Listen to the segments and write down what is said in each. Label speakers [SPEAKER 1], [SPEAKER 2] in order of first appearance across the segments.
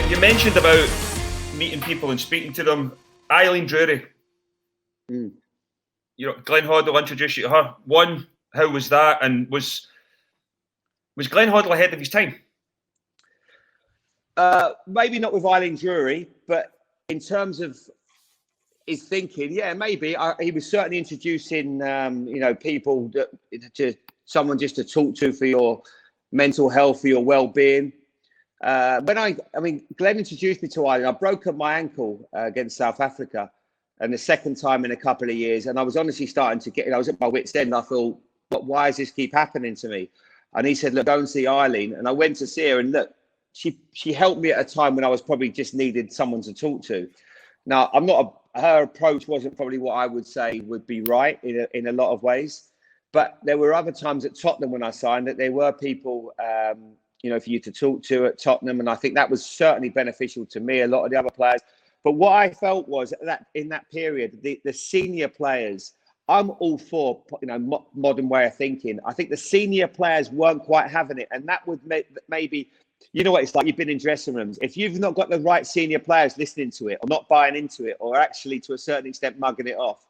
[SPEAKER 1] You mentioned about meeting people and speaking to them. Eileen Drury. You know, Glenn Hoddle introduced you to her. One, how was that? And was Glenn Hoddle ahead of his time?
[SPEAKER 2] Maybe not with Eileen Drury, but in terms of his thinking, yeah, maybe. He was certainly introducing, people to someone just to talk to for your mental health, for your well-being. Glenn introduced me to Eileen. I broke up my ankle against South Africa, and the second time in a couple of years. And I was honestly starting to I was at my wit's end. I thought, but why does this keep happening to me? And he said, look, go and see Eileen. And I went to see her, and look, she helped me at a time when I was probably just needed someone to talk to. Now, her approach wasn't probably what I would say would be right in a lot of ways. But there were other times at Tottenham when I signed that there were people, for you to talk to at Tottenham. And I think that was certainly beneficial to me, a lot of the other players. But what I felt was that in that period, the senior players, I'm all for, modern way of thinking. I think the senior players weren't quite having it. And that would maybe, you know what it's like, you've been in dressing rooms. If you've not got the right senior players listening to it or not buying into it or actually to a certain extent mugging it off,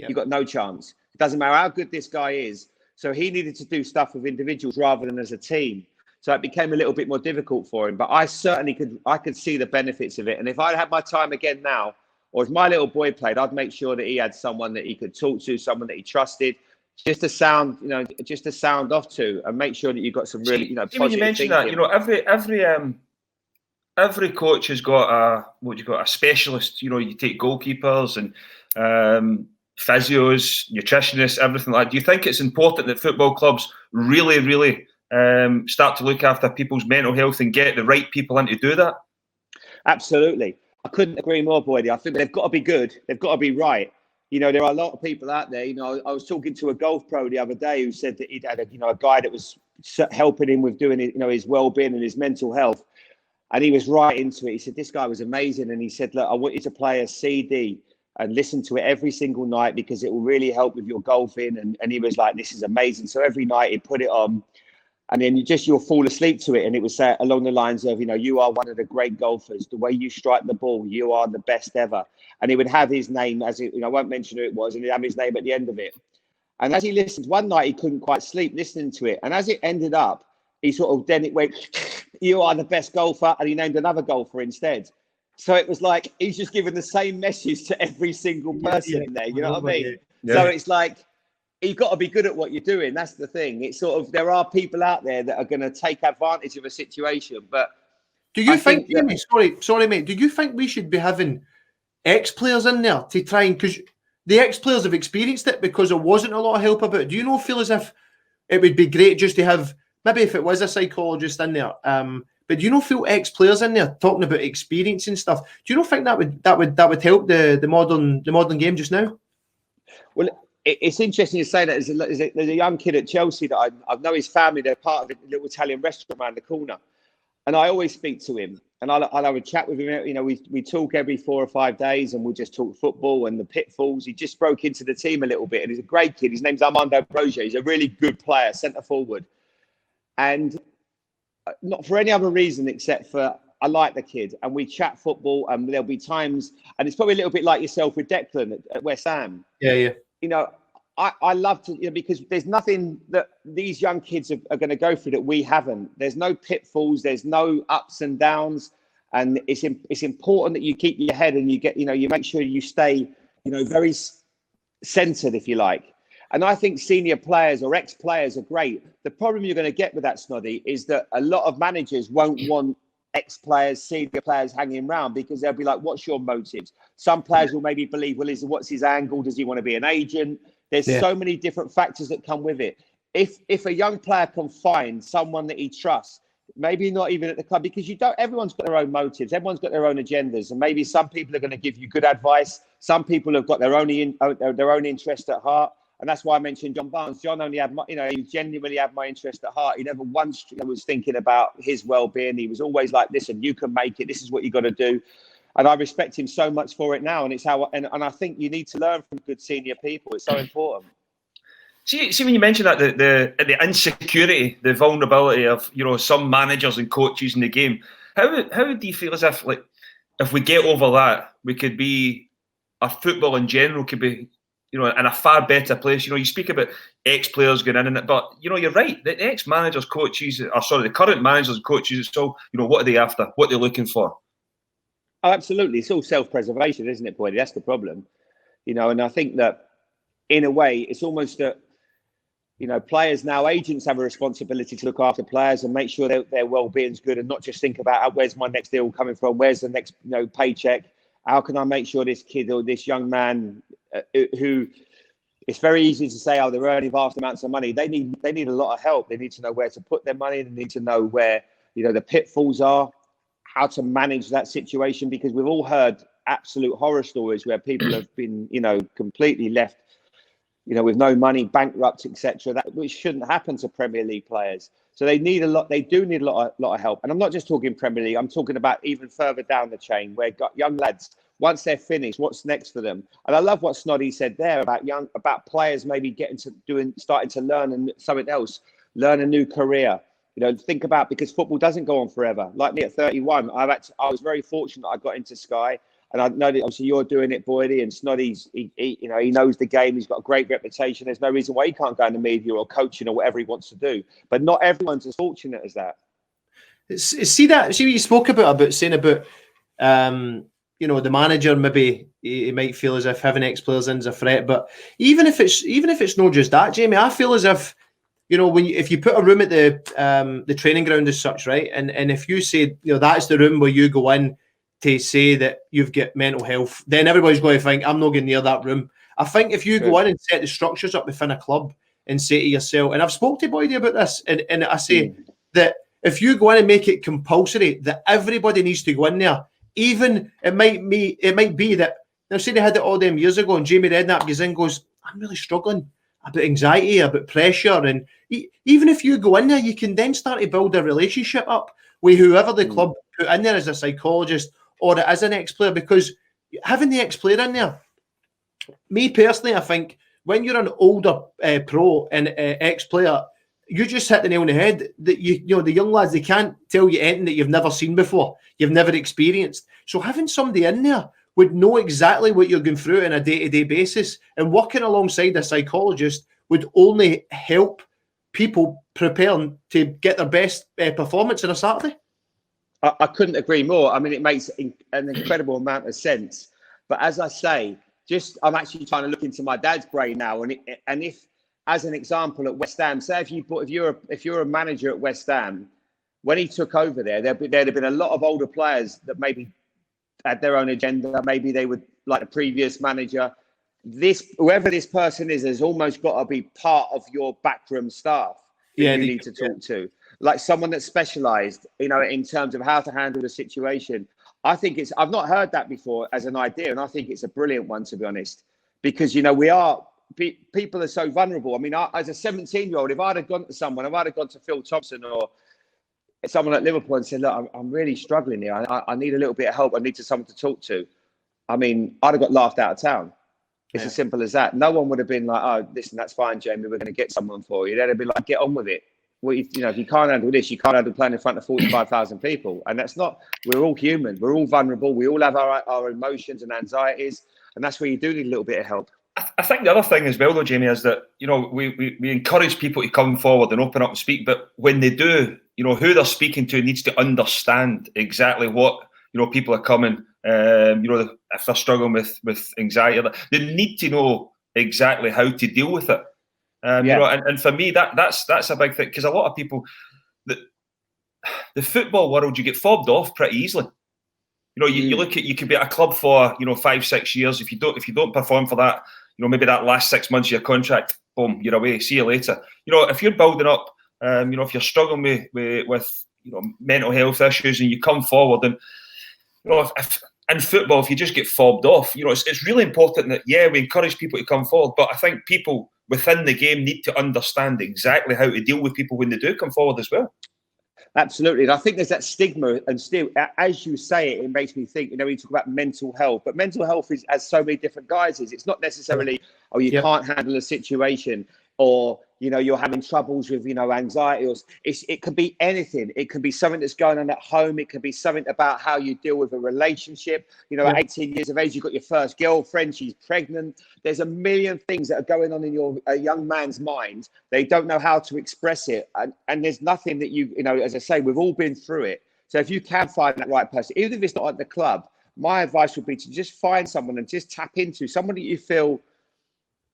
[SPEAKER 2] You've got no chance. It doesn't matter how good this guy is. So he needed to do stuff with individuals rather than as a team. So it became a little bit more difficult for him. But I certainly could see the benefits of it. And if I had my time again now, or if my little boy played, I'd make sure that he had someone that he could talk to, someone that he trusted, just to sound off to, and make sure that you've got some really, positive
[SPEAKER 1] when you mentioned that, every coach has got a specialist. You take goalkeepers and physios, nutritionists, everything like that. Do you think it's important that football clubs really, really start to look after people's mental health and get the right people in to do that?
[SPEAKER 2] Absolutely. I couldn't agree more, Boydie. I think they've got to be good. They've got to be right. There are a lot of people out there. I was talking to a golf pro the other day who said that he'd had a guy that was helping him with doing his well-being and his mental health. And he was right into it. He said, this guy was amazing. And he said, look, I want you to play a CD and listen to it every single night because it will really help with your golfing. And he was like, this is amazing. So every night he'd put it on. And then you'll fall asleep to it. And it was along the lines of, you are one of the great golfers. The way you strike the ball, you are the best ever. And he would have his name I won't mention who it was, and he'd have his name at the end of it. And as he listened, one night he couldn't quite sleep listening to it. And as it ended up, then it went, you are the best golfer. And he named another golfer instead. So it was like, he's just giving the same message to every single person in there. You know what I mean? Yeah. So it's like, you've got to be good at what you're doing. That's the thing. It's sort of, there are people out there that are going to take advantage of a situation. But
[SPEAKER 3] do you think Jamie, sorry, mate, do you think we should be having ex-players in there to try and, because the ex-players have experienced it because there wasn't a lot of help about it. Do you feel as if it would be great just to have, maybe if it was a psychologist in there, but do you feel ex-players in there talking about experience and stuff? Do you think that would help the modern game just now?
[SPEAKER 2] Well, it's interesting you say that. There's a young kid at Chelsea that I know his family. They're part of a little Italian restaurant around the corner, and I always speak to him. And I'll have a chat with him. We talk every 4 or 5 days, and we'll just talk football and the pitfalls. He just broke into the team a little bit, and he's a great kid. His name's Armando Broja. He's a really good player, centre forward, and not for any other reason except for I like the kid, and we chat football. And there'll be times, and it's probably a little bit like yourself with Declan at West Ham.
[SPEAKER 3] Yeah.
[SPEAKER 2] I love to, because there's nothing that these young kids are going to go through that we haven't. There's no pitfalls, there's no ups and downs, and it's important that you keep your head and you get, you make sure you stay, very centered, if you like. And I think senior players or ex-players are great. The problem you're going to get with that, Snoddy, is that a lot of managers won't want ex-players, senior players hanging around because they'll be like, what's your motives? Some players will maybe believe, well, what's his angle? Does he want to be an agent? There's so many different factors that come with it. If a young player can find someone that he trusts, maybe not even at the club, because everyone's got their own motives, everyone's got their own agendas, and maybe some people are going to give you good advice. Some people have got their own interest at heart. And that's why I mentioned John Barnes. John only had he genuinely had my interest at heart. He never once was thinking about his well-being. He was always like, listen, you can make it. This is what you got to do. And I respect him so much for it now. And it's and I think you need to learn from good senior people. It's so important.
[SPEAKER 1] See when you mention that, the insecurity, the vulnerability of, some managers and coaches in the game, How do you feel as if, like, if we get over that, we could be, our football in general could be, in a far better place? You speak about ex-players going in it, but you're right. The ex-managers, coaches, the current managers and coaches, it's all, what are they after? What are they looking for?
[SPEAKER 2] Oh, absolutely. It's all self-preservation, isn't it, Boydie? That's the problem. And I think that in a way, it's almost that, players now, agents have a responsibility to look after players and make sure their well-being's good, and not just think about where's my next deal coming from, where's the next paycheck, how can I make sure this kid or this young man who, it's very easy to say, they're earning vast amounts of money. They need a lot of help. They need to know where to put their money. They need to know where the pitfalls are, how to manage that situation, because we've all heard absolute horror stories where people have been completely left with no money, bankrupt, etc. That which shouldn't happen to Premier League players. So they need a lot. They do need a lot of help. And I'm not just talking Premier League. I'm talking about even further down the chain, where young lads, once they're finished, what's next for them? And I love what Snoddy said there about players maybe starting to learn something else, learn a new career. Think about, because football doesn't go on forever. Like me at 31, I was very fortunate I got into Sky. And I know that obviously you're doing it, Boydie, and Snoddy's, he knows the game. He's got a great reputation. There's no reason why he can't go in the media or coaching or whatever he wants to do. But not everyone's as fortunate as that.
[SPEAKER 3] See what you spoke about saying about, the manager, maybe he might feel as if having ex-players in is a threat. But even if it's not just that, Jamie, I feel as if, if you put a room at the training ground as such, right, and if you say, that's the room where you go in to say that you've got mental health, then everybody's going to think, I'm not going near that room. I think if you go in and set the structures up within a club and say to yourself, and I've spoke to Boydie about this, and I say that if you go in and make it compulsory that everybody needs to go in there, even it might be that, say they had it all them years ago, and Jamie Redknapp goes in and goes, I'm really struggling about anxiety, about pressure, and even if you go in there, you can then start to build a relationship up with whoever the club put in there as a psychologist or as an ex-player, because having the ex-player in there, me personally, I think when you're an older pro and ex-player, you just hit the nail on the head that the young lads, they can't tell you anything that you've never seen before, you've never experienced. So having somebody in there would know exactly what you're going through on a day-to-day basis, and working alongside a psychologist would only help people prepare to get their best performance on a Saturday.
[SPEAKER 2] I couldn't agree more. I mean, it makes an incredible amount of sense. But as I say, I'm actually trying to look into my dad's brain now, and if, as an example, at West Ham, say if you're a manager at West Ham, when he took over there'd have been a lot of older players that maybe had their own agenda. Maybe they would like the previous manager. Whoever this person is has almost got to be part of your backroom staff that you need to talk to. Like someone that's specialised, in terms of how to handle the situation. I think I've not heard that before as an idea, and I think it's a brilliant one, to be honest, because, people are so vulnerable. I mean, as a 17-year-old, if I'd have gone to Phil Thompson or someone at Liverpool and said, look, I'm really struggling here. I need a little bit of help. I need someone to talk to. I mean, I'd have got laughed out of town. It's as simple as that. No one would have been like, oh, listen, that's fine, Jamie, we're going to get someone for you. They'd have been like, get on with it. Well, if you can't handle this, you can't handle playing in front of 45,000 people. And that's not, we're all human. We're all vulnerable. We all have our emotions and anxieties. And that's where you do need a little bit of help.
[SPEAKER 1] I think the other thing as well, though, Jamie, is that, we encourage people to come forward and open up and speak. But when they do, who they're speaking to needs to understand exactly what, people are coming, if they're struggling with anxiety, they need to know exactly how to deal with it. And for me, that's a big thing, because a lot of people, the football world, you get fobbed off pretty easily. You look at, you could be at a club for 5-6 years. If you don't perform for that, maybe that last 6 months of your contract, boom, you're away. See you later. If you're building up, if you're struggling with mental health issues, and you come forward, and if in football, if you just get fobbed off, it's really important that we encourage people to come forward. But I think people within the game need to understand exactly how to deal with people when they do come forward as well.
[SPEAKER 2] Absolutely. And I think there's that stigma, and still, as you say it, it makes me think, we talk about mental health, but mental health has so many different guises. It's not necessarily, you can't handle a situation, or you're having troubles with, anxiety, or it could be anything. It could be something that's going on at home. It could be something about how you deal with a relationship. At 18 years of age, you've got your first girlfriend, she's pregnant. There's a million things that are going on in a young man's mind. They don't know how to express it. And there's nothing that as I say, we've all been through it. So if you can find that right person, even if it's not at the club, my advice would be to just find someone and just tap into someone that you feel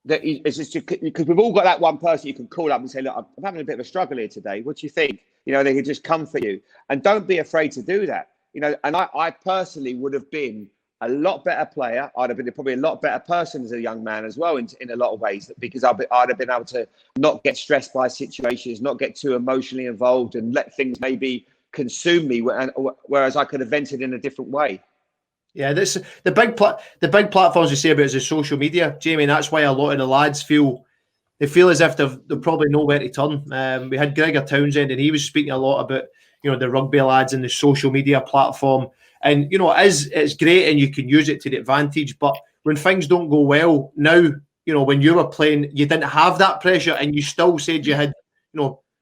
[SPEAKER 2] that is just, because we've all got that one person you can call up and say, look, I'm having a bit of a struggle here today. What do you think? They could just comfort you, and don't be afraid to do that. And I personally would have been a lot better player. I'd have been probably a lot better person as a young man as well in a lot of ways, because I'd have been able to not get stressed by situations, not get too emotionally involved, and let things maybe consume me, whereas I could have vented in a different way.
[SPEAKER 3] Yeah, this the big platforms you say about is the social media, Jamie, and that's why a lot of the lads feel as if they've probably nowhere to turn. We had Gregor Townsend, and he was speaking a lot about the rugby lads and the social media platform, and it's great and you can use it to the advantage. But when things don't go well now, when you were playing, you didn't have that pressure, and you still said you had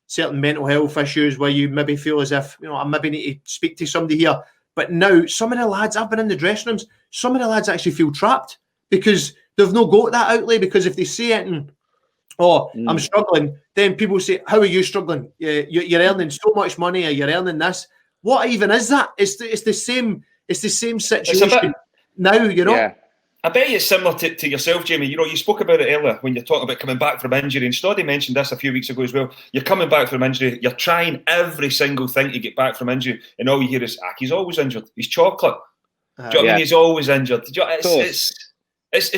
[SPEAKER 3] certain mental health issues where you maybe feel as if I maybe need to speak to somebody here. But now, some of the lads, I've been in the dressing rooms, some of the lads actually feel trapped because they've not got that outlet. Because if they say it, I'm struggling, then people say, how are you struggling? You're earning so much money, or you're earning this. What even is that? It's the same situation now,
[SPEAKER 2] Yeah.
[SPEAKER 1] I bet it's similar to yourself, Jamie. You spoke about it earlier when you're talking about coming back from injury, and Snoddy mentioned this a few weeks ago as well. You're coming back from injury, you're trying every single thing to get back from injury, and all you hear is, he's always injured. He's chocolate. Do you know what I mean? He's always injured. It's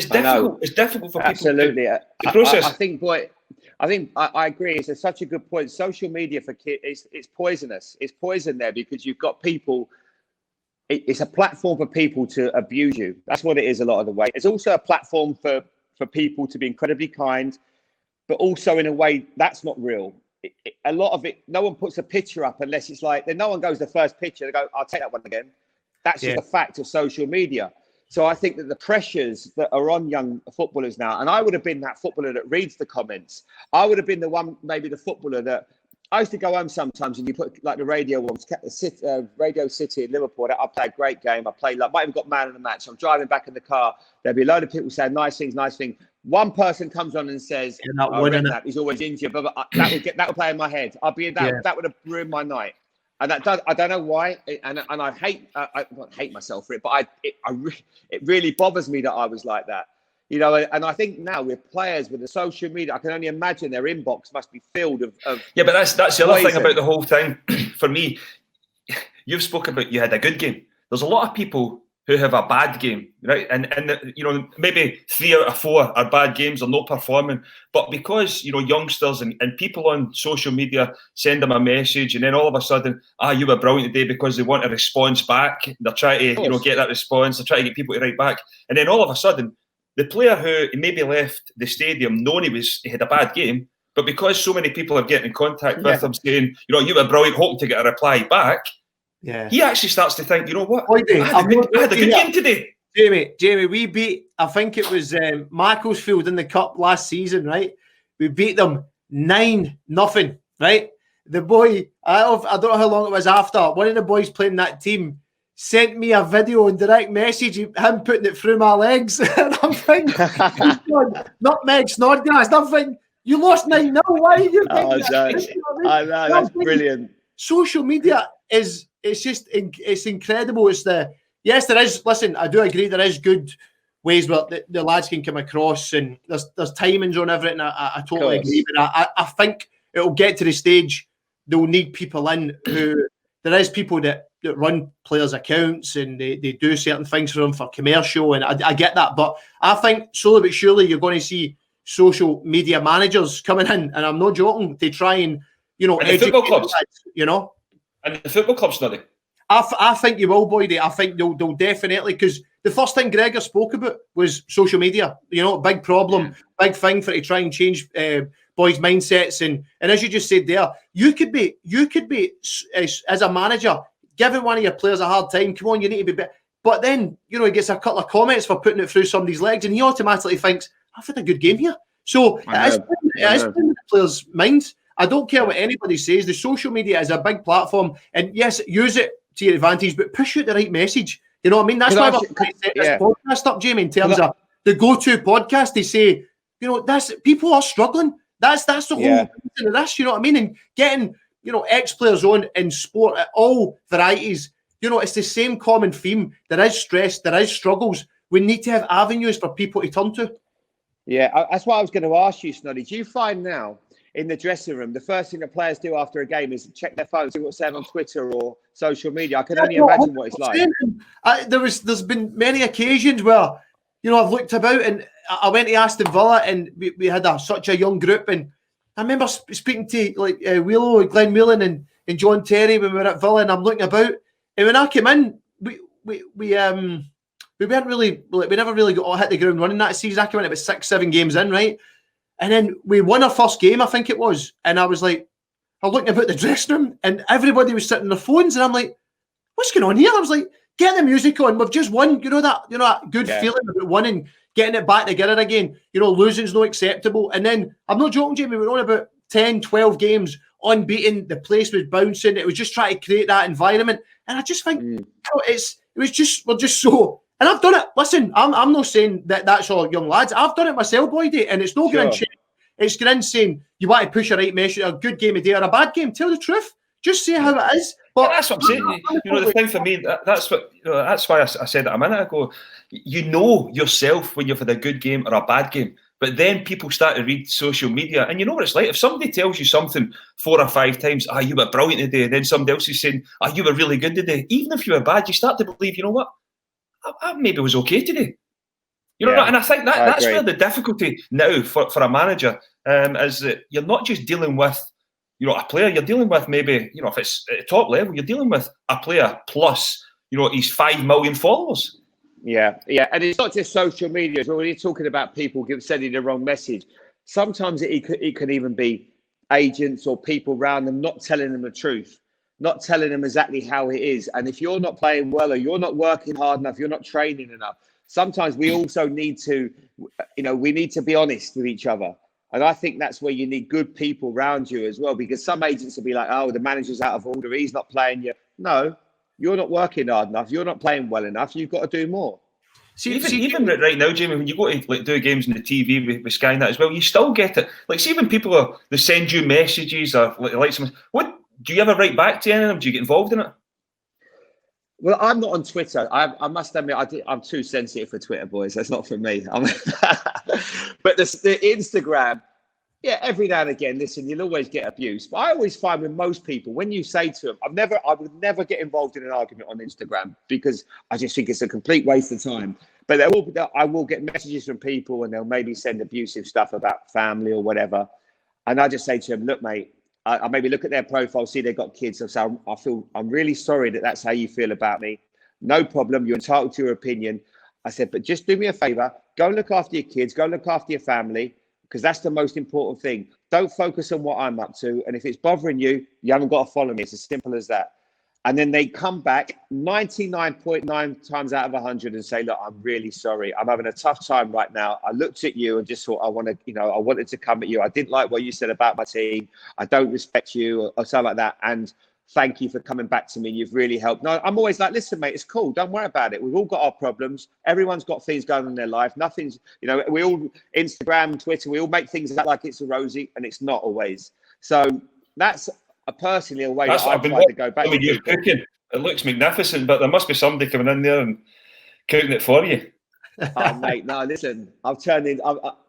[SPEAKER 1] difficult. It's difficult for people.
[SPEAKER 2] Absolutely.
[SPEAKER 1] to process.
[SPEAKER 2] I agree. It's such a good point. Social media for kids, it's poisonous. It's poison there because you've got people. It's a platform for people to abuse you. That's what it is a lot of the way. It's also a platform for people to be incredibly kind, but also in a way that's not real. A lot of it, no one puts a picture up unless it's like, then no one goes the first picture. They go, I'll take that one again. That's just a fact of social media. So I think that the pressures that are on young footballers now, and I would have been that footballer that reads the comments. I would have been the one, maybe the footballer that, I used to go home sometimes and you put like the Radio City in Liverpool. I played a great game. I played might have got man of the match. I'm driving back in the car. There'll be a load of people saying nice things. One person comes on and says, Redknapp, he's always injured. But that would play in my head. That would have ruined my night. And I don't know why. And I hate myself for it, but it really bothers me that I was like that. And I think now with players with the social media, I can only imagine their inbox must be filled of
[SPEAKER 1] yeah, but that's the other thing about the whole thing. For me, you've spoken about you had a good game. There's a lot of people who have a bad game, right? And maybe 3 out of 4 are bad games or not performing. But because youngsters and people on social media send them a message, and then all of a sudden, you were brilliant today, because they want a response back. They're trying to get that response. They're trying to get people to write back, and then all of a sudden, the player who maybe left the stadium knowing he had a bad game, but because so many people are getting in contact with him saying, you were brilliant, hoping to get a reply back, he actually starts to think, what? I had a good game today.
[SPEAKER 3] Jamie, we beat, I think it was Macclesfield in the Cup last season, right? We beat them 9-0, right? The boy, I don't know how long it was after, one of the boys playing that team sent me a video and direct message, him putting it through my legs. And I'm thinking, nutmeg, Snodgrass. I'm thinking, you lost 9-0. Why are you thinking that?
[SPEAKER 2] I know, that's brilliant.
[SPEAKER 3] Social media it's incredible. There is, listen, I do agree there is good ways where the lads can come across, and there's timings on everything. I totally agree. But I think it'll get to the stage they'll need people in who, there is people that run players' accounts and they do certain things for them for commercial, and I get that, but I think slowly but surely you're going to see social media managers coming in, and I'm not joking, to try and
[SPEAKER 1] educate football clubs,
[SPEAKER 3] and
[SPEAKER 1] the football clubs, Snoddy.
[SPEAKER 3] I think you will, Boydy. I think they'll definitely, because the first thing Gregor spoke about was social media. Big problem, big thing for to try and change boys' mindsets, and as you just said there, you could be as a manager giving one of your players a hard time. Come on, you need to be better. But then, he gets a couple of comments for putting it through somebody's legs, and he automatically thinks, I've had a good game here. So it's in the players' minds. I don't care what anybody says. The social media is a big platform, and yes, use it to your advantage, but push out the right message. You know what I mean? That's why we're trying to set this podcast up, Jamie, in terms of the go-to podcast. They say, you know, that's people are struggling. That's the whole reason of this. You know what I mean? And getting, you know, ex-players on in sport at all varieties. You know, it's the same common theme. There is stress. There is struggles. We need to have avenues for people to turn to.
[SPEAKER 2] Yeah, that's what I was going to ask you, Snoddy. Do you find now in the dressing room, the first thing that players do after a game is check their phones, see what's said on Twitter or social media? I can only imagine what it's like.
[SPEAKER 3] There's been many occasions where, you know, I've looked about and I went to Aston Villa and we had such a young group, and I remember speaking to like Willow, Glenn Whelan and John Terry when we were at Villa, and I'm looking about, and when I came in, we weren't really, we never really got hit the ground running that season. I came in about 6-7 games in, right? And then we won our first game, I think it was. And I was like, I'm looking about the dressing room and everybody was sitting on their phones. And I'm like, what's going on here? I was like, get the music on. We've just won. You know that good feeling about winning, getting it back together again. You know, losing's not acceptable. And then, I'm not joking, Jamie, we were on about 10, 12 games unbeaten. The place was bouncing. It was just trying to create that environment. And I just think, you know, we're just so... And I've done it. Listen, I'm not saying that's all young lads. I've done it myself, Boydie, and it's no grand shame. It's grand saying you want to push a right message, a good game a day or a bad game. Tell the truth. Just say how it is. But
[SPEAKER 1] that's what I'm saying. You know, the thing for me, that's what, you know, that's why I said it a minute ago. You know yourself when you've had a good game or a bad game. But then people start to read social media, and you know what it's like. If somebody tells you something 4 or 5 times, you were brilliant today, and then somebody else is saying, you were really good today. Even if you were bad, you start to believe, you know what? I maybe was okay today. You know, and I think that's where the difficulty now for a manager is that you're not just dealing with, you know, a player, you're dealing with maybe, you know, if it's at top level, you're dealing with a player plus, you know, he's 5 million followers.
[SPEAKER 2] Yeah. And it's not just social media. When you're talking about people sending the wrong message, sometimes it can even be agents or people around them not telling them the truth. Not telling them exactly how it is. And if you're not playing well or you're not working hard enough, you're not training enough, sometimes we also need to, you know, we need to be honest with each other. And I think that's where you need good people around you as well, because some agents will be like, the manager's out of order, he's not playing you. No, you're not working hard enough. You're not playing well enough. You've got to do more.
[SPEAKER 1] Even right now, Jamie, when you go to like do games on the TV with Sky and that as well, you still get it. Like, see when people they send you messages or like something, what? Do you ever write back to any of them? Do you get involved in it?
[SPEAKER 2] Well, I'm not on Twitter. I must admit, I'm too sensitive for Twitter, boys. That's not for me. But the Instagram, every now and again, listen, you'll always get abuse. But I always find with most people, when you say to them, I would never get involved in an argument on Instagram because I just think it's a complete waste of time. But I will get messages from people and they'll maybe send abusive stuff about family or whatever. And I just say to them, look, mate, I maybe look at their profile, see they've got kids. I say, I'm really sorry that's how you feel about me. No problem. You're entitled to your opinion. I said, but just do me a favor. Go and look after your kids. Go and look after your family, because that's the most important thing. Don't focus on what I'm up to. And if it's bothering you, you haven't got to follow me. It's as simple as that. And then they come back 99.9 times out of 100 and say, look, I'm really sorry. I'm having a tough time right now. I looked at you and just thought, I wanted to come at you. I didn't like what you said about my team. I don't respect you or something like that. And thank you for coming back to me. You've really helped. No, I'm always like, listen, mate, it's cool. Don't worry about it. We've all got our problems. Everyone's got things going on in their life. Nothing's, you know, we all, Instagram, Twitter, we all make things look like it's a rosy, and it's not always. So that's personally a way that I've tried to go back to
[SPEAKER 1] you cooking. It looks magnificent, but there must be somebody coming in there and cooking it for you.
[SPEAKER 2] Oh, mate, no, listen, I've turned in,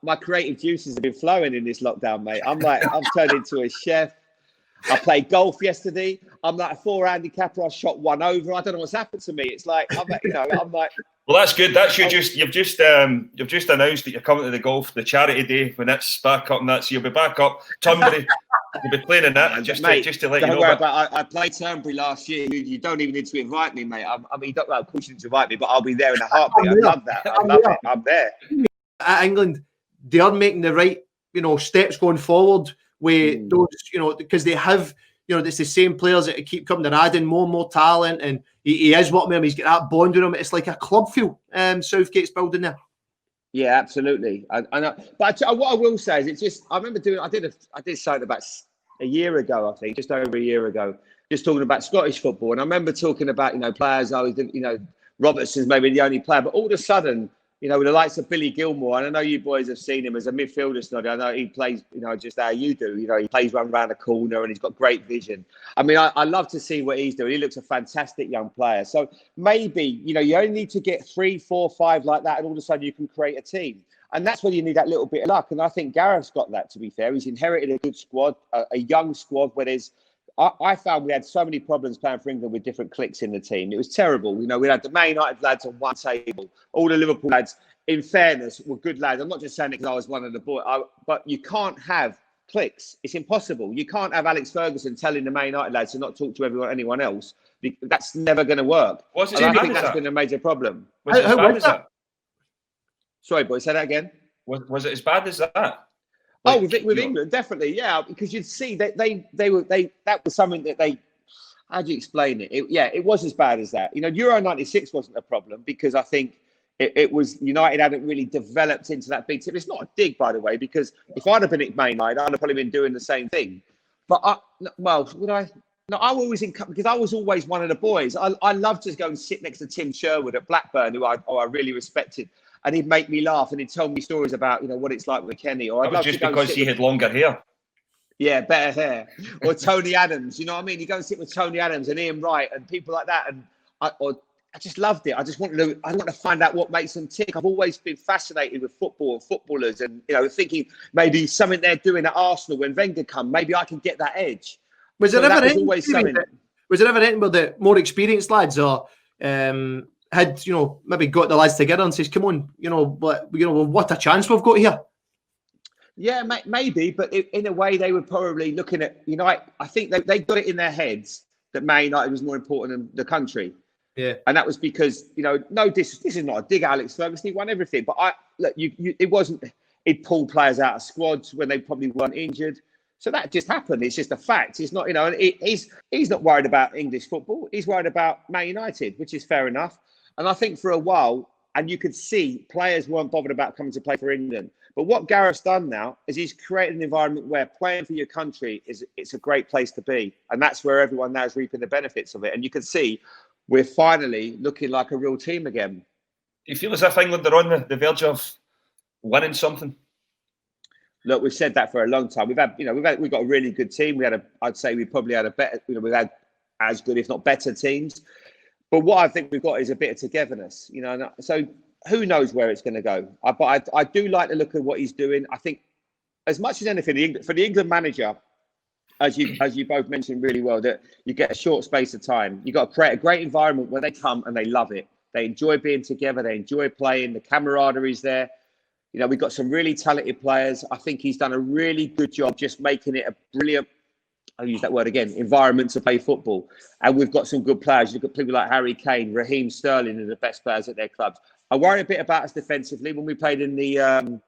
[SPEAKER 2] my creative juices have been flowing in this lockdown, mate. I've turned into a chef. I played golf yesterday. I'm like a 4 handicapper. I shot 1 over. I don't know what's happened to me. It's like, I'm like.
[SPEAKER 1] Well, that's good. That's you've just announced that you're coming to the charity day when it's back up and that. So you'll be back up. Tunbury, you'll be playing in that. Just to let you know.
[SPEAKER 2] Don't worry about. I played Turnbury last year. You don't even need to invite me, mate. I mean, you don't like pushing to invite me, but I'll be there in a heartbeat. I love that. I love it. I'm there.
[SPEAKER 3] At England, they are making the right, steps going forward with those, because they have, it's the same players that keep coming. They're adding more talent, and he is what he's got that bond with him. It's like a club feel. Southgate's building there.
[SPEAKER 2] Yeah, absolutely. But what I will say is, it's just I remember I did something about a year ago, I think, just over a year ago, just talking about Scottish football, and I remember talking about players. Robertson's maybe the only player, but all of a sudden, with the likes of Billy Gilmore, and I know you boys have seen him as a midfielder, Snoddy. I know he plays, just how you do. He plays run around the corner and he's got great vision. I mean, I love to see what he's doing. He looks a fantastic young player. So maybe, you only need to get 3, 4, 5 like that, and all of a sudden you can create a team. And that's where you need that little bit of luck. And I think Gareth's got that, to be fair. He's inherited a good squad, a young squad where there's, I found we had so many problems playing for England with different cliques in the team. It was terrible. We had the Man United lads on one table. All the Liverpool lads, in fairness, were good lads. I'm not just saying it because I was one of the boys, but you can't have cliques. It's impossible. You can't have Alex Ferguson telling the Man United lads to not talk to anyone else. That's never going to work. I think that's been a major problem.
[SPEAKER 1] Was it as bad as that?
[SPEAKER 2] Sorry, boy, say that again.
[SPEAKER 1] Was it as bad as that?
[SPEAKER 2] With England, definitely, yeah. Because you'd see that that was something that they. How do you explain it? It was as bad as that. Euro '96 wasn't a problem because I think it was United hadn't really developed into that big team. It's not a dig, by the way, because if I'd have been at Man United, I'd have probably been doing the same thing. But would I? No, I was always because I was always one of the boys. I loved to go and sit next to Tim Sherwood at Blackburn, who I really respected. And he'd make me laugh, and he'd tell me stories about what it's like with Kenny. Or
[SPEAKER 1] that was just because he had longer hair.
[SPEAKER 2] Yeah, better hair. Or Tony Adams. You know what I mean? You go and sit with Tony Adams and Ian Wright and people like that, and I just loved it. I want to find out what makes them tick. I've always been fascinated with football and footballers, and thinking maybe something they're doing at Arsenal when Wenger come, maybe I can get that edge.
[SPEAKER 3] Was it ever anything where the more experienced lads or had maybe got the lads together and says, "Come on, what a chance we've got here."
[SPEAKER 2] Yeah, maybe, but in a way they were probably looking at I think they got it in their heads that Man United was more important than the country.
[SPEAKER 3] Yeah,
[SPEAKER 2] and that was because this is not a dig at Alex Ferguson. He won everything, but it wasn't. He'd pull players out of squads when they probably weren't injured. So that just happened. It's just a fact. It's not, he's not worried about English football. He's worried about Man United, which is fair enough. And I think for a while, and you could see players weren't bothered about coming to play for England. But what Gareth's done now is he's created an environment where playing for your country it's a great place to be. And that's where everyone now is reaping the benefits of it. And you can see we're finally looking like a real team again.
[SPEAKER 1] Do you feel as if England are on the verge of winning something?
[SPEAKER 2] Look, we've said that for a long time. We've got a really good team. I'd say we probably had a better, we've had as good, if not better teams. But what I think we've got is a bit of togetherness, So who knows where it's going to go? But I do like to look at what he's doing. I think, as much as anything, for the England manager, as you both mentioned really well, that you get a short space of time. You've got to create a great environment where they come and they love it. They enjoy being together. They enjoy playing. The camaraderie's there. We've got some really talented players. I think he's done a really good job just making it a brilliant, I'll use that word again, environment to play football. And we've got some good players. You've got people like Harry Kane, Raheem Sterling are the best players at their clubs. I worry a bit about us defensively when we played in the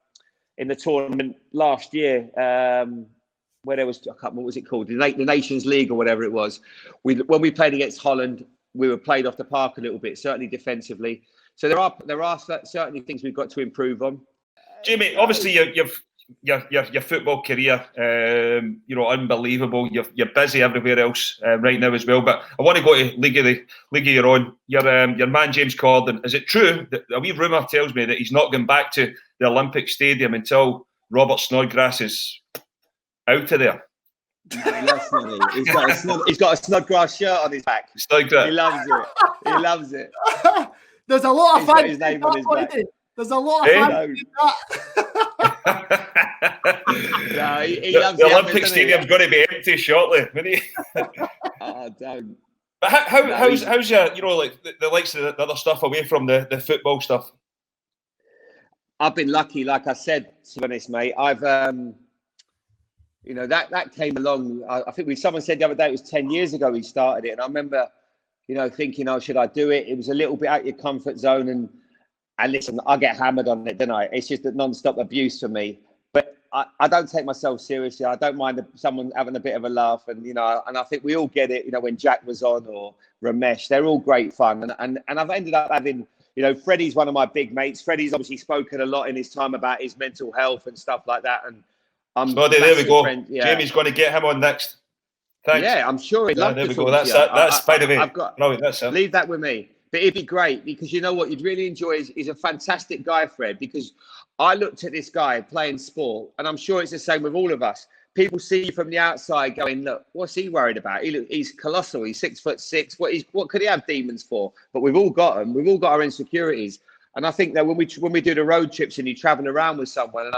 [SPEAKER 2] tournament last year, where there was, I can't remember what was it called, the Nations League or whatever it was. When we played against Holland, we were played off the park a little bit, certainly defensively. So there are certainly things we've got to improve on.
[SPEAKER 1] Jamie, obviously your football career, unbelievable. You're busy everywhere else right now as well. But I want to go to League you're on. Your man James Corden. Is it true that a wee rumour tells me that he's not going back to the Olympic Stadium until Robert Snodgrass is out of there?
[SPEAKER 2] He's got a Snodgrass shirt on his back.
[SPEAKER 1] Snodgrass.
[SPEAKER 2] He loves it.
[SPEAKER 3] There's a lot of fans.
[SPEAKER 2] His name on his back.
[SPEAKER 3] There's a lot of fans.
[SPEAKER 2] No, he loves
[SPEAKER 1] the Olympic Stadium's going to be empty shortly, won't he?
[SPEAKER 2] Oh, don't.
[SPEAKER 1] But how's your, the likes of the other stuff away from the football stuff?
[SPEAKER 2] I've been lucky, like I said, to be honest, mate. I've, that came along. I think someone said the other day it was 10 years ago he started it, and I remember, thinking, oh, should I do it? It was a little bit out of your comfort zone, and listen, I get hammered on it, don't I? It's just a non-stop abuse for me. But I don't take myself seriously. I don't mind someone having a bit of a laugh, and and I think we all get it. When Jack was on or Ramesh, they're all great fun, and I've ended up having You know, Freddie's one of my big mates. Freddie's obviously spoken a lot in his time about his mental health and stuff like that. And I'm
[SPEAKER 1] Snoddy, there we go.
[SPEAKER 2] Yeah.
[SPEAKER 1] Jamie's going to get him on next. Thanks.
[SPEAKER 2] Yeah, I'm sure he'd love
[SPEAKER 1] there
[SPEAKER 2] to
[SPEAKER 1] we
[SPEAKER 2] talk
[SPEAKER 1] go. That's
[SPEAKER 2] to you.
[SPEAKER 1] that's by the way.
[SPEAKER 2] I've got,
[SPEAKER 1] that's it.
[SPEAKER 2] Leave that with me. But it'd be great because you know what you'd really enjoy is he's a fantastic guy, Fred, because I looked at this guy playing sport, and I'm sure it's the same with all of us. People see you from the outside going, look, what's he worried about? He's colossal. He's 6'6". What could he have demons for? But we've all got them. We've all got our insecurities. And I think that when we do the road trips and you travel around with someone, and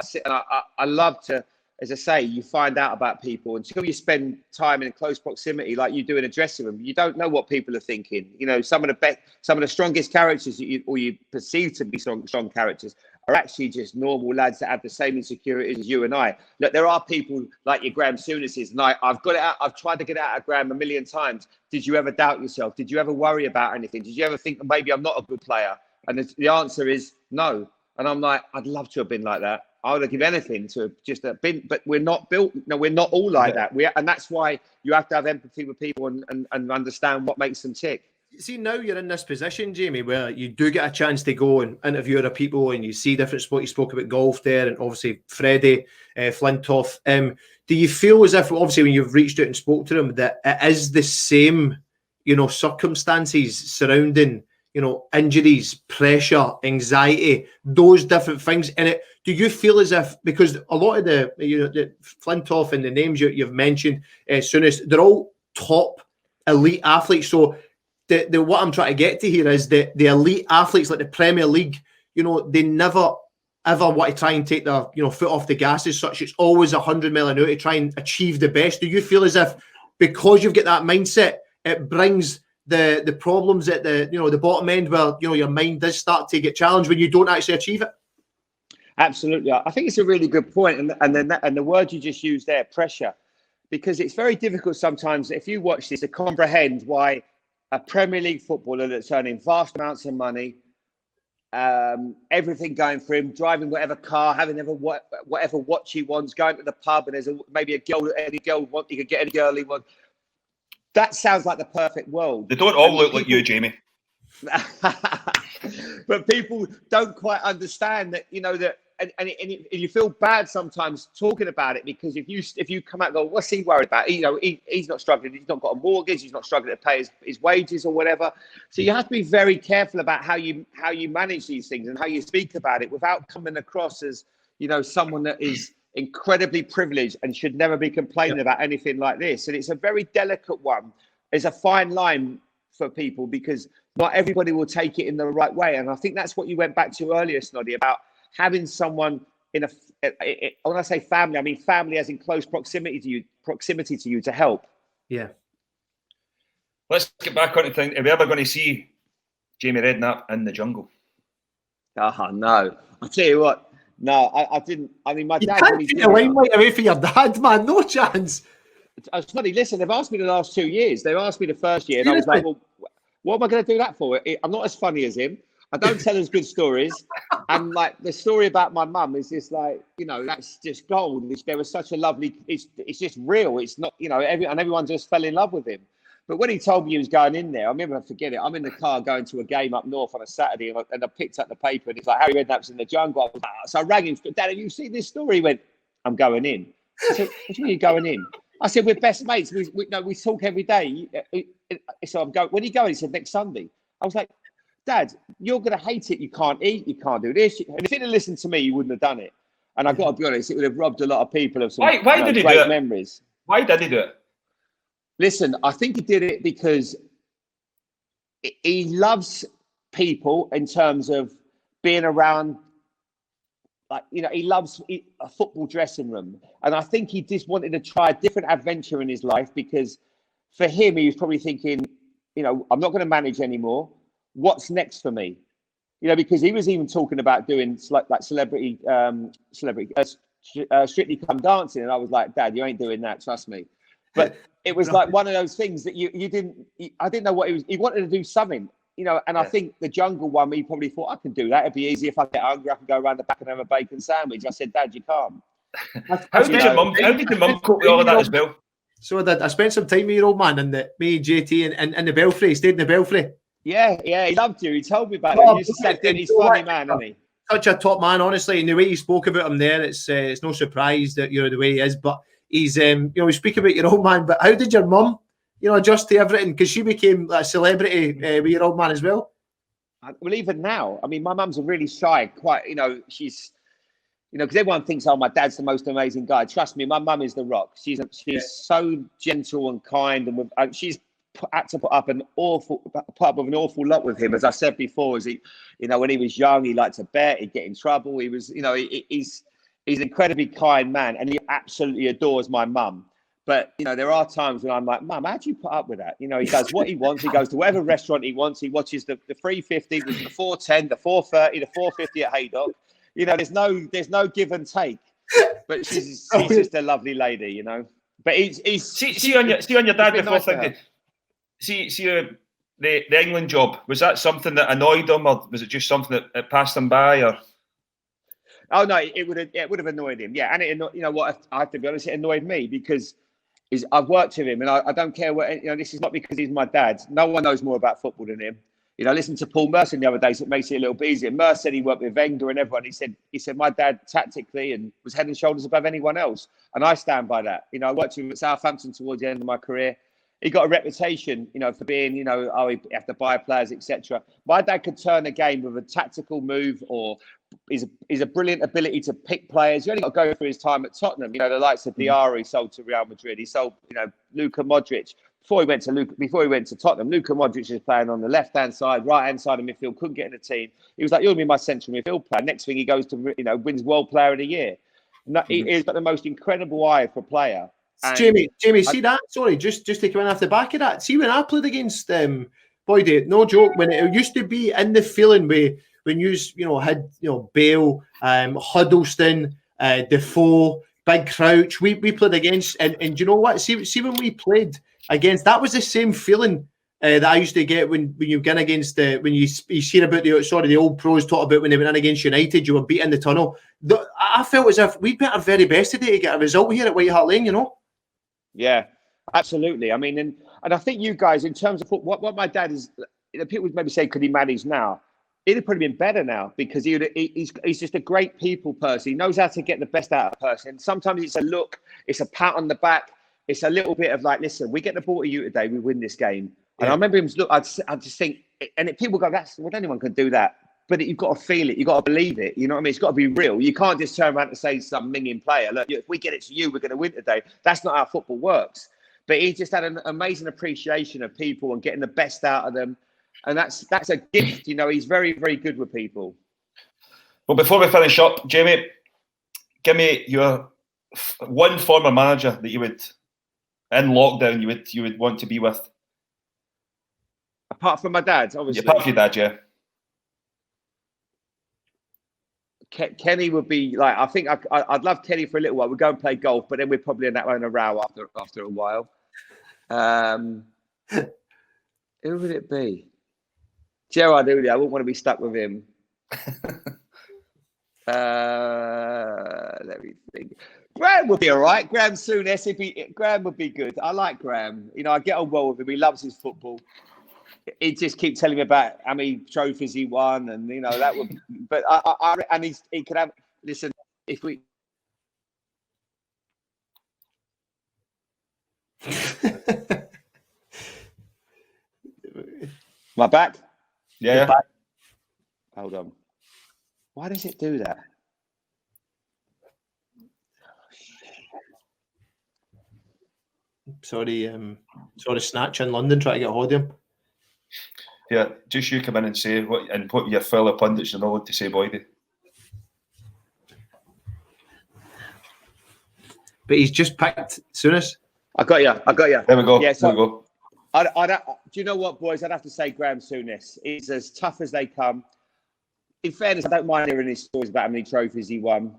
[SPEAKER 2] I love to, as I say, you find out about people until you spend time in close proximity, like you do in a dressing room. You don't know what people are thinking. You know, some of the strongest characters you perceive to be strong characters are actually just normal lads that have the same insecurities as you and I. Look, there are people like your Graham Souness's, and I've got it out. I've tried to get it out of Graham a million times. Did you ever doubt yourself? Did you ever worry about anything? Did you ever think maybe I'm not a good player? And the answer is no. And I'm like, I'd love to have been like that. I would have given anything to have just been, but we're not built. No, we're not all like that. And that's why you have to have empathy with people and understand what makes them tick.
[SPEAKER 3] See, now you're in this position, Jamie, where you do get a chance to go and interview other people and you see different sports. You spoke about golf there and obviously Freddie Flintoff. Do you feel as if, obviously, when you've reached out and spoke to them, that it is the same, you know, circumstances surrounding, you know, injuries, pressure, anxiety, those different things in it? Do you feel as if, because a lot of the Flintoff and the names you've mentioned, Souness, they're all top elite athletes. So what I'm trying to get to here is that the elite athletes, like the Premier League, you know, they never ever want to try and take their, you know, foot off the gas as such. It's always 100 mile an hour to try and achieve the best. Do you feel as if, because you've got that mindset, it brings the problems at the, you know, the bottom end where, you know, your mind does start to get challenged when you don't actually achieve it?
[SPEAKER 2] Absolutely. I think it's a really good point. And the word you just used there, pressure, because it's very difficult sometimes, if you watch this, to comprehend why a Premier League footballer that's earning vast amounts of money, everything going for him, driving whatever car, having whatever watch he wants, going to the pub, and there's maybe a girl, any girl want, he could get any girl he wants. That sounds like the perfect world.
[SPEAKER 1] They don't all look like you, Jamie.
[SPEAKER 2] But people don't quite understand that, you know, that, and you feel bad sometimes talking about it, because if you come out and go, what's he worried about? You know, he's not struggling. He's not got a mortgage. He's not struggling to pay his wages or whatever. So you have to be very careful about how you manage these things and how you speak about it without coming across as, you know, someone that is incredibly privileged and should never be complaining about anything like this. And it's a very delicate one. It's a fine line for people, because not everybody will take it in the right way. And I think that's what you went back to earlier, Snoddy, about having someone in when I say family, I mean family as in close proximity to you to help.
[SPEAKER 3] Yeah.
[SPEAKER 1] Let's get back on to things. Are we ever going to see Jamie Redknapp in the jungle?
[SPEAKER 2] Oh, no. I'll tell you what. No, I didn't. I mean, my dad...
[SPEAKER 3] You can't take the limelight away from your dad, man. No chance.
[SPEAKER 2] Snoddy, listen, they've asked me the last 2 years. They asked me the first year, and I was like, well, what am I going to do that for? I'm not as funny as him. I don't tell as good stories. And like the story about my mum is just like, you know, that's just gold. There was such a lovely, it's just real. It's not, you know, everyone just fell in love with him. But when he told me he was going in there, I remember, I forget it. I'm in the car going to a game up north on a Saturday, and I picked up the paper, and it's like, Harry Redknapp's in the jungle. I was like, so I rang him, Dad, have you seen this story? He went, I'm going in. I said, what do you mean you're going in? I said, we're best mates. We talk every day. So I'm going, when are you going? He said, next Sunday. I was like, Dad, you're going to hate it. You can't eat. You can't do this. And if he'd have listened to me, you wouldn't have done it. And I've got to be honest, it would have robbed a lot of people of some great memories.
[SPEAKER 1] Why did he do it?
[SPEAKER 2] Listen, I think he did it because he loves people in terms of being around. Like, you know, he loves a football dressing room. And I think he just wanted to try a different adventure in his life, because for him, he was probably thinking, you know, I'm not going to manage anymore. What's next for me? You know, because he was even talking about doing like Strictly Come Dancing. And I was like, Dad, you ain't doing that. Trust me. But it was like one of those things that I didn't know what he wanted to do something, you know, and I think the jungle one, he probably thought, I can do that. It'd be easy if I get hungry, I can go around the back and have a bacon sandwich. I said, Dad, you can't.
[SPEAKER 1] How did your mum cope with all of that as well?
[SPEAKER 3] So I spent some time with your old man, and me, JT, and the Belfry, stayed in the Belfry.
[SPEAKER 2] Yeah, he loved you. He told me about it. He used to say, he's a funny man, isn't he?
[SPEAKER 3] Such a top man, honestly. And the way he spoke about him there, it's no surprise that you're the way he is. But he's, we speak about your old man, but how did your mum, adjust to everything? Because she became a celebrity with your old man as well.
[SPEAKER 2] Well, even now, I mean, my mum's a really shy, quite, she's, because everyone thinks, oh, my dad's the most amazing guy. Trust me, my mum is the rock. She's so gentle and kind, and she's had to put up with an awful lot with him. As I said before, as he, when he was young, he liked to bet, he'd get in trouble. He was, he's an incredibly kind man, and he absolutely adores my mum. But, there are times when I'm like, Mum, how do you put up with that? He does what he wants. He goes to whatever restaurant he wants. He watches the 350, the 410, the 430, the 450 at Haydock. There's no give and take. But she's just a lovely lady, But he's
[SPEAKER 1] see on your dad before thinking. See the England job, was that something that annoyed him, or was it just something that passed him by? Or
[SPEAKER 2] oh no, it would have annoyed him. Yeah, and I have to be honest, it annoyed me because I've worked with him, and I don't care what this is not because he's my dad. No one knows more about football than him. Listen to Paul Merson the other day, so it makes it a little bit easier. Merson said he worked with Wenger and everyone. He said my dad tactically and was head and shoulders above anyone else, and I stand by that. I worked with him at Southampton towards the end of my career. He got a reputation, for being, he have to buy players, etc. My dad could turn a game with a tactical move, or is a brilliant ability to pick players. You only got to go through his time at Tottenham. The likes of Diarra, he sold to Real Madrid. He sold, Luka Modric. Before he went to Tottenham, Luka Modric was playing on the left-hand side, right-hand side of midfield, couldn't get in the team. He was like, you'll be my central midfield player. Next thing he goes to, wins World Player of the Year. He's got the most incredible eye for a player. And
[SPEAKER 3] Jamie, see that? Sorry, just to come in off the back of that. See, when I played against Boydy, no joke, when it used to be in the feeling when you had Bale, Huddleston, Defoe, Big Crouch, we played against, and do you know what? See when we played against, that was the same feeling that I used to get when you get against when you hear about the old pros talk about when they went in against United, you were beating the tunnel. I felt as if we'd be at our very best today to get a result here at White Hart Lane,
[SPEAKER 2] Yeah, absolutely. I mean, and I think you guys, in terms of what my dad is, people would maybe say, could he manage now? He'd have probably been better now because he's just a great people person. He knows how to get the best out of a person. Sometimes it's a look, it's a pat on the back, it's a little bit of like, listen, we get the ball to you today, we win this game. And I remember him look, I just think, and people go, anyone can do that. But you've got to feel it. You've got to believe it. You know what I mean? It's got to be real. You can't just turn around and say to some minging player, look, if we get it to you, we're going to win today. That's not how football works. But he just had an amazing appreciation of people and getting the best out of them. And that's a gift. He's very, very good with people.
[SPEAKER 1] Well, before we finish up, Jamie, give me your one former manager that you would, in lockdown, you would want to be with.
[SPEAKER 2] Apart from my dad, obviously.
[SPEAKER 1] Apart from your dad, yeah.
[SPEAKER 2] Kenny would be like, I think I'd love Kenny for a little while. We'd go and play golf, but then we'd probably end up in a row after a while. Who would it be? Gerard Houllier. I wouldn't want to be stuck with him. Let me think. Graham would be all right. Graham Souness. Graham would be good. I like Graham. I get on well with him. He loves his football. He just keeps telling me about how many trophies he won, and that would. But and he could have. Listen, if we. My back.
[SPEAKER 1] Yeah.
[SPEAKER 2] Back. Hold on. Why does it do that?
[SPEAKER 3] Sorry, Snatch in London trying to get a hold of him.
[SPEAKER 1] Yeah, just you come in and say what your fellow pundits know what to say, Boydy.
[SPEAKER 3] But he's just picked Souness.
[SPEAKER 2] I got you.
[SPEAKER 1] There we go.
[SPEAKER 2] Yeah, so
[SPEAKER 1] there we go.
[SPEAKER 2] Do you know what, boys? I'd have to say Graham Souness. He's as tough as they come. In fairness, I don't mind hearing his stories about how many trophies he won.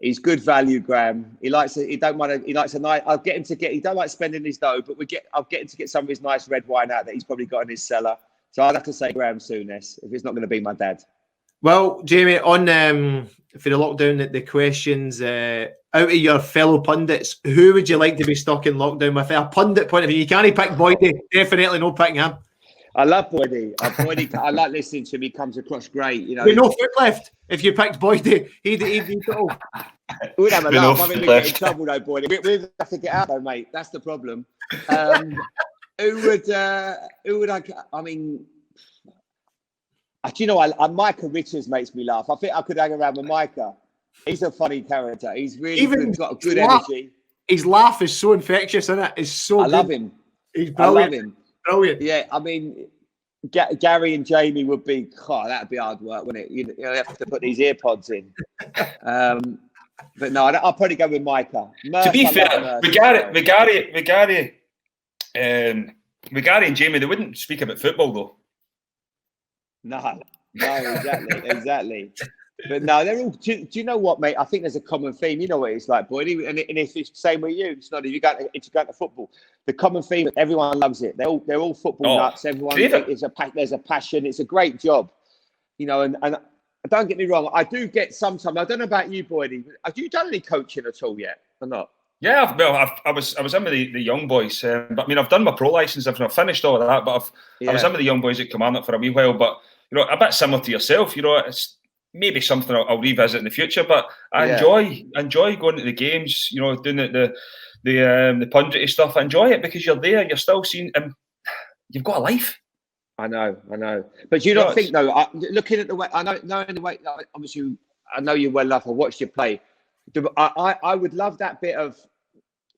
[SPEAKER 2] He's good value, Graham. He likes a nice. I'll get him to get. He don't like spending his dough, but I'll get him to get some of his nice red wine out that he's probably got in his cellar. So I'd have to say Graham Souness if it's not going to be my dad.
[SPEAKER 3] Well, Jamie, on for the lockdown, the questions out of your fellow pundits, who would you like to be stuck in lockdown with? A pundit point of view, you can't pick Boydy. Definitely no picking him.
[SPEAKER 2] I love Boydy. Boydy, I like listening to him. He comes across great. You know,
[SPEAKER 3] with no foot left. If you picked Boydy, he'd go.
[SPEAKER 2] We'd have a
[SPEAKER 1] With
[SPEAKER 2] laugh.
[SPEAKER 1] no
[SPEAKER 2] I mean,
[SPEAKER 1] foot
[SPEAKER 2] we get in
[SPEAKER 1] left.
[SPEAKER 2] trouble though, Boydy. We'd have to get out though, mate. That's the problem. Who would I mean, do you know, Micah Richards makes me laugh. I think I could hang around with Micah. He's a funny character. He's really good, got a good energy.
[SPEAKER 3] His laugh is so infectious, isn't it? It's so
[SPEAKER 2] I
[SPEAKER 3] good.
[SPEAKER 2] love him.
[SPEAKER 3] He's brilliant.
[SPEAKER 2] I love him.
[SPEAKER 3] Brilliant.
[SPEAKER 2] Yeah, I mean, Gary and Jamie would be, that'd be hard work, wouldn't it? You know, have to put these earpods in. But no, I'll probably go with Micah.
[SPEAKER 1] To be fair, with Gary and Jamie, they wouldn't speak about football though.
[SPEAKER 2] No, exactly. But no, they're all. Do you know what, mate? I think there's a common theme. You know what it's like, Boydie, and it's the same with you. It's not if you go to football. The common theme, everyone loves it. They're all football nuts. Everyone, there's a passion. It's a great job, you know. And don't get me wrong, I do get sometimes. I don't know about you, Boydie. Have you done any coaching at all yet, or not?
[SPEAKER 1] Yeah, I was in with the young boys, but I mean I've done my pro license. I've not finished all of that, but I was in with the young boys at Kilmarnock for a wee while. But you know, a bit similar to yourself. You know, it's maybe something I'll revisit in the future. But I enjoy going to the games. You know, doing the punditry stuff. I enjoy it because you're there. You're still seeing. You've got a life.
[SPEAKER 2] I know. But do you not think though? Looking at the way, knowing the way. Obviously, I know you well enough. I watched you play. I would love that bit of,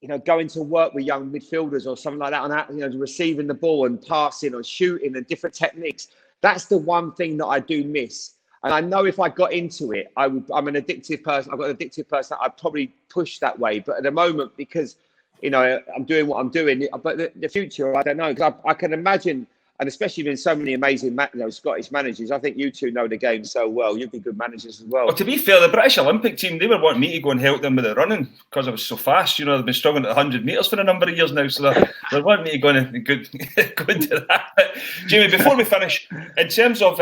[SPEAKER 2] you know, going to work with young midfielders or something like that, on that, you know, receiving the ball and passing or shooting and different techniques. That's the one thing that I do miss. And I know if I got into it, I'm an addictive person. I've got an addictive person. I'd probably push that way. But at the moment, because, you know, I'm doing what I'm doing, but the future, I don't know. Because I can imagine, and especially with so many amazing Scottish managers, I think you two know the game so well. You'd be good managers as well.
[SPEAKER 1] Well, to be fair, the British Olympic team, they were wanting me to go and help them with the running because I was so fast. You know, they've been struggling at 100 metres for a number of years now, so they're wanting me to go into that. But, Jamie, before we finish, in terms of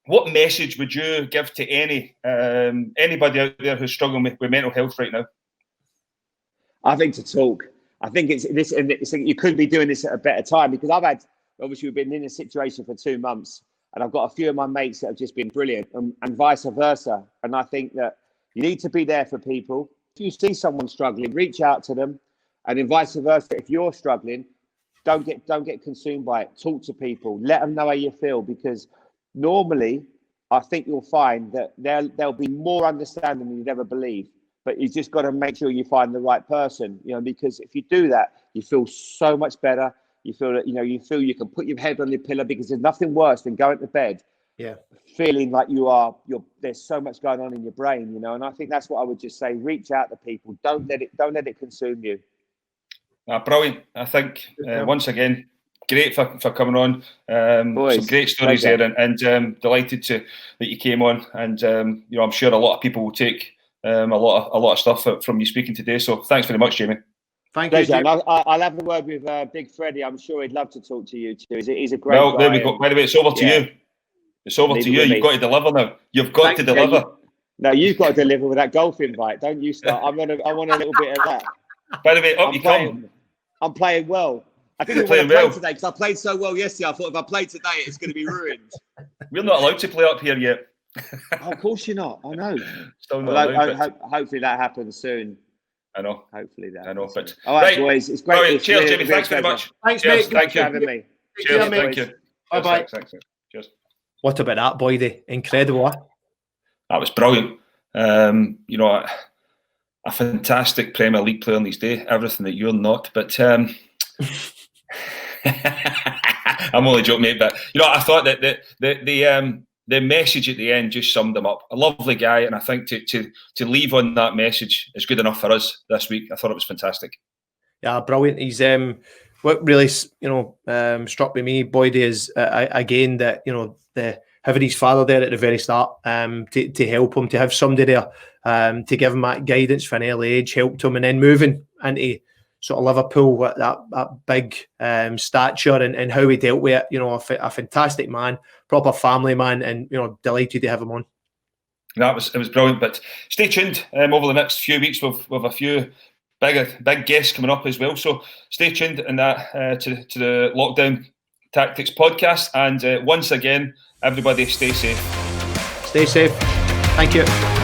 [SPEAKER 1] what message would you give to anybody out there who's struggling with mental health right now?
[SPEAKER 2] I think to talk. I think it's this, and you couldn't be doing this at a better time, because obviously we've been in a situation for 2 months, and I've got a few of my mates that have just been brilliant, and vice versa. And I think that you need to be there for people. If you see someone struggling, reach out to them, and then vice versa. If you're struggling, don't get consumed by it. Talk to people. Let them know how you feel, because normally I think you'll find that they'll be more understanding than you'd ever believe. But you just got to make sure you find the right person, you know, because if you do that, you feel so much better. You feel that, you know, you can put your head on your pillow, because there's nothing worse than going to bed, feeling like there's so much going on in your brain, you know. And I think that's what I would just say: reach out to people. Don't let it consume you.
[SPEAKER 1] Brilliant. I think once again, great for coming on.
[SPEAKER 2] Boys,
[SPEAKER 1] some great stories there, and delighted that you came on. And you know, I'm sure a lot of people will take a lot of stuff from you speaking today. So thanks very much, Jamie.
[SPEAKER 3] Thank you.
[SPEAKER 2] And I'll have a word with Big Freddie. I'm sure he'd love to talk to you too. He's a great guy.
[SPEAKER 1] There we go. By the way, it's over to you. It's over to you. You've got to deliver now. You've got to deliver.
[SPEAKER 2] No, you've got to deliver with that golf invite. Don't you start. I want a little bit of that.
[SPEAKER 1] By the way, up you come.
[SPEAKER 2] I'm playing well. I didn't want to play today because I played so well yesterday. I thought if I play today, it's going to be ruined.
[SPEAKER 1] We're not allowed to play up here yet.
[SPEAKER 2] Oh, of course you're not. I know.
[SPEAKER 1] Still not allowed,
[SPEAKER 2] hopefully that happens soon.
[SPEAKER 1] I know.
[SPEAKER 2] Hopefully that.
[SPEAKER 1] I know. But
[SPEAKER 2] all right, boys. It's great.
[SPEAKER 1] Right. Cheers, Jamie. Thanks very much.
[SPEAKER 3] Thanks,
[SPEAKER 1] Cheers.
[SPEAKER 3] mate.
[SPEAKER 1] Thank you
[SPEAKER 2] for having me.
[SPEAKER 1] Cheers. Thank you.
[SPEAKER 3] Bye bye.
[SPEAKER 1] Thanks. Cheers.
[SPEAKER 3] What about that, Boydie? Incredible.
[SPEAKER 1] That was brilliant. You know, a fantastic Premier League player in these days. Everything that you're not, but I'm only joking, mate. But you know, I thought that the message at the end just summed him up. A lovely guy, and I think to leave on that message is good enough for us this week. I thought it was fantastic. Yeah, brilliant. He's what really struck with me, Boydie, is again that, you know, having his father there at the very start to help him, to have somebody there to give him that guidance from an early age, helped him, and then moving into sort of Liverpool with that big stature and how he dealt with it. You know, a fantastic man, proper family man, and, you know, delighted to have him on. It was brilliant. But stay tuned over the next few weeks with a few big guests coming up as well. So stay tuned in that to the lockdown Tactics podcast. And once again, everybody stay safe.
[SPEAKER 3] Stay safe. Thank you.